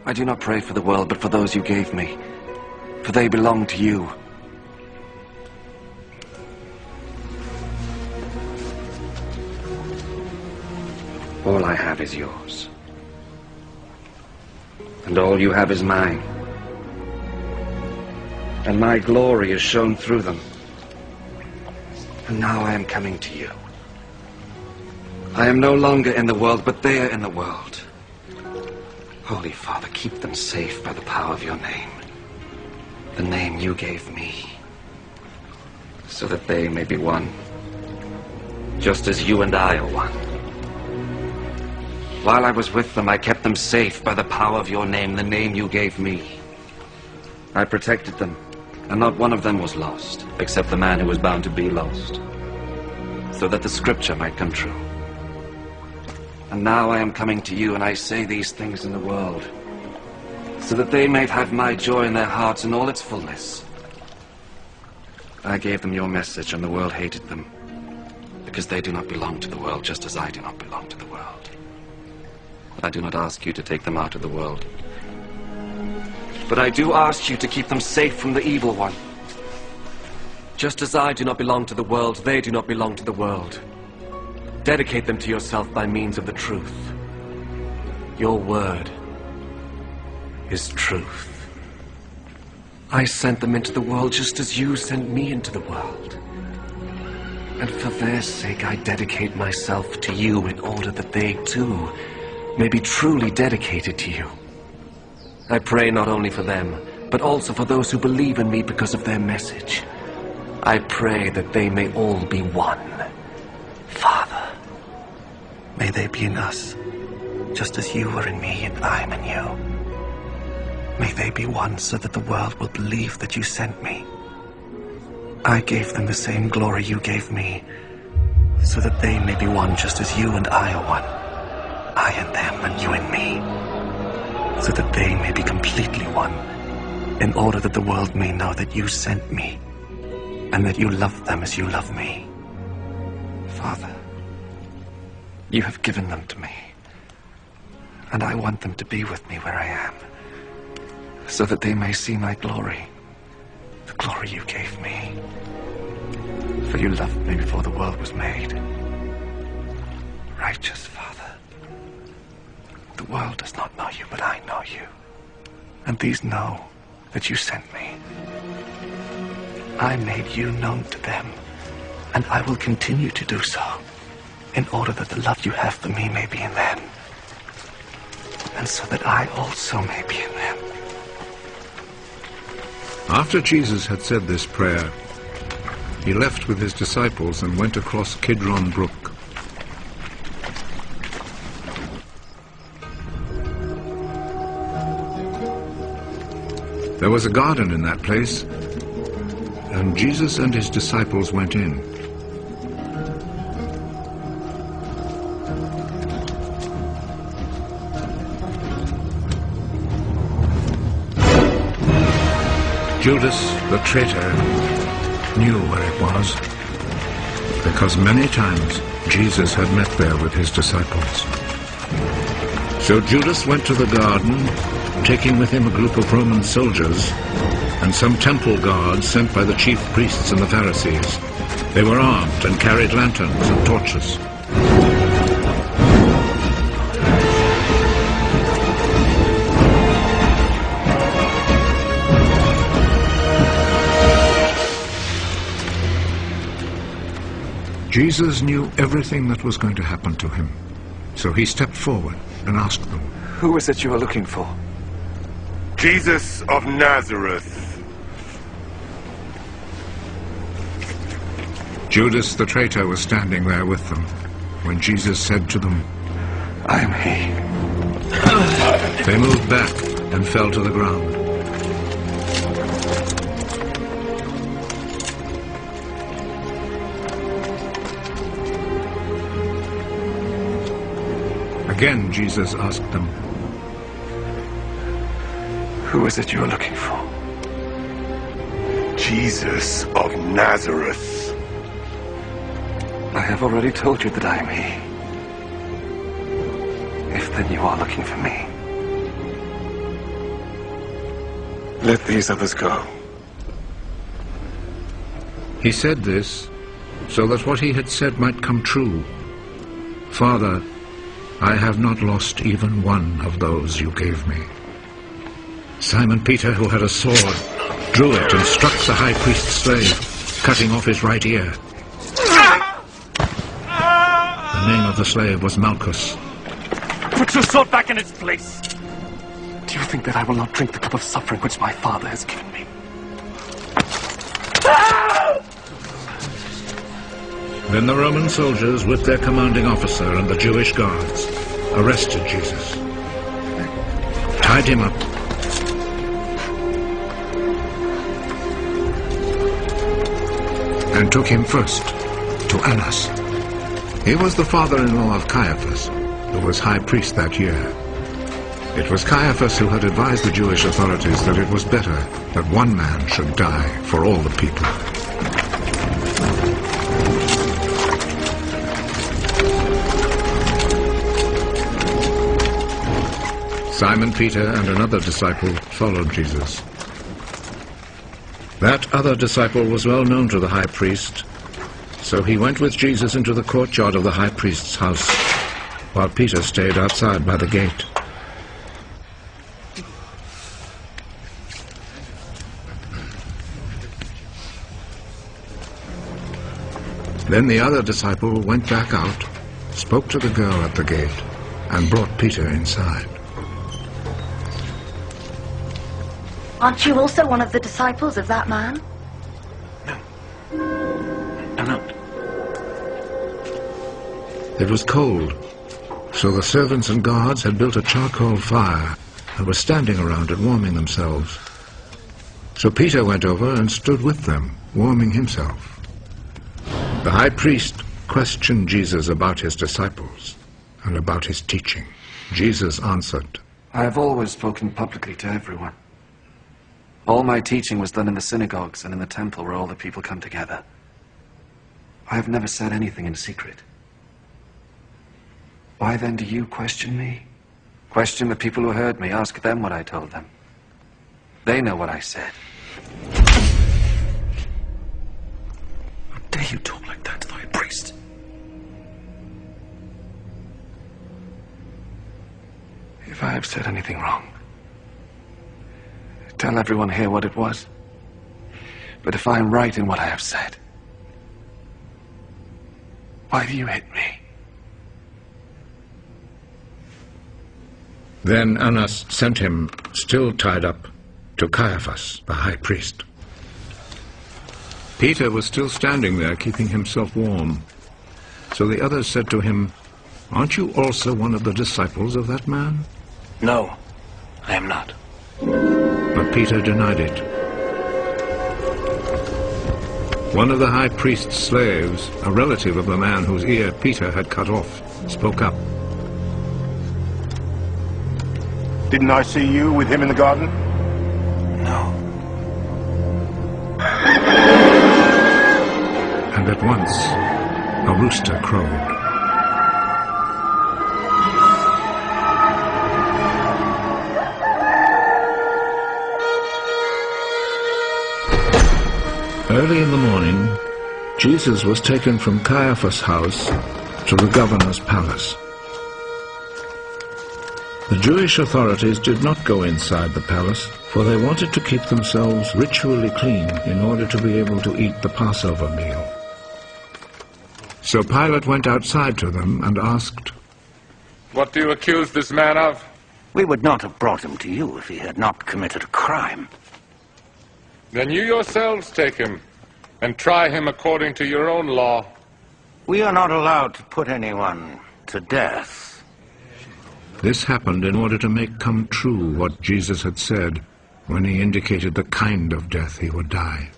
I do not pray for the world, but for those you gave me, for they belong to you. All I have is yours. And all you have is mine. And my glory is shown through them. And now I am coming to you. I am no longer in the world, but they are in the world. Holy Father, keep them safe by the power of your name. The name you gave me. So that they may be one. Just as you and I are one. While I was with them, I kept them safe by the power of your name, the name you gave me. I protected them, and not one of them was lost, except the man who was bound to be lost, so that the scripture might come true. And now I am coming to you, and I say these things in the world, so that they may have my joy in their hearts in all its fullness. I gave them your message, and the world hated them, because they do not belong to the world, just as I do not belong to the world. I do not ask you to take them out of the world, but I do ask you to keep them safe from the evil one. Just as I do not belong to the world, they do not belong to the world. Dedicate them to yourself by means of the truth. Your word is truth. I sent them into the world just as you sent me into the world. And for their sake I dedicate myself to you in order that they too may be truly dedicated to you. I pray not only for them, but also for those who believe in me because of their message. I pray that they may all be one. Father, may they be in us, just as you are in me and I am in you. May they be one so that the world will believe that you sent me. I gave them the same glory you gave me, so that they may be one just as you and I are one. I and them and you and me, so that they may be completely one, in order that the world may know that you sent me, and that you love them as you love me. Father, you have given them to me, and I want them to be with me where I am, so that they may see my glory, the glory you gave me. For you loved me before the world was made. Righteous Father, the world does not know you, but I know you. And these know that you sent me. I made you known to them, and I will continue to do so, in order that the love you have for me may be in them, and so that I also may be in them. After Jesus had said this prayer, he left with his disciples and went across Kidron Brook. There was a garden in that place, and Jesus and his disciples went in. Judas, the traitor, knew where it was, because many times Jesus had met there with his disciples. So Judas went to the garden, taking with him a group of Roman soldiers and some temple guards sent by the chief priests and the Pharisees. They were armed and carried lanterns and torches. Jesus knew everything that was going to happen to him, so he stepped forward and asked them, "Who is it you are looking for?" Jesus of Nazareth. Judas the traitor was standing there with them when Jesus said to them, "I am he." They moved back and fell to the ground. Again, Jesus asked them, "Who is it you are looking for?" Jesus of Nazareth. I have already told you that I am he. If then you are looking for me, Let these others go. He said this so that what he had said might come true. Father, I have not lost even one of those you gave me. Simon Peter, who had a sword, drew it and struck the high priest's slave, cutting off his right ear. The name of the slave was Malchus. Put your sword back in its place! Do you think that I will not drink the cup of suffering which my father has given me? Then the Roman soldiers, with their commanding officer and the Jewish guards, arrested Jesus, tied him up, and took him first to Annas. He was the father-in-law of Caiaphas, who was high priest that year. It was Caiaphas who had advised the Jewish authorities that it was better that one man should die for all the people. Simon Peter and another disciple followed Jesus. That other disciple was well known to the high priest, so he went with Jesus into the courtyard of the high priest's house, while Peter stayed outside by the gate. Then the other disciple went back out, spoke to the girl at the gate, and brought Peter inside. Aren't you also one of the disciples of that man? I'm not. It was cold, so the servants and guards had built a charcoal fire and were standing around it warming themselves. So Peter went over and stood with them, warming himself. The high priest questioned Jesus about his disciples and about his teaching. Jesus answered, I have always spoken publicly to everyone. All my teaching was done in the synagogues and in the temple where all the people come together. I have never said anything in secret. Why then do you question me? Question the people who heard me. Ask them what I told them. They know what I said. How dare you talk like that to the high priest? If I have said anything wrong, tell everyone here what it was. But if I am right in what I have said, why do you hit me? Then Annas sent him, still tied up, to Caiaphas, the high priest. Peter was still standing there, keeping himself warm. So the others said to him, Aren't you also one of the disciples of that man? No, I am not. But Peter denied it. One of the high priest's slaves, a relative of the man whose ear Peter had cut off, spoke up. Didn't I see you with him in the garden? No. And at once, a rooster crowed. Early in the morning, Jesus was taken from Caiaphas' house to the governor's palace. The Jewish authorities did not go inside the palace, for they wanted to keep themselves ritually clean in order to be able to eat the Passover meal. So Pilate went outside to them and asked, What do you accuse this man of? We would not have brought him to you if he had not committed a crime. Then you yourselves take him and try him according to your own law. We are not allowed to put anyone to death. This happened in order to make come true what Jesus had said when he indicated the kind of death he would die.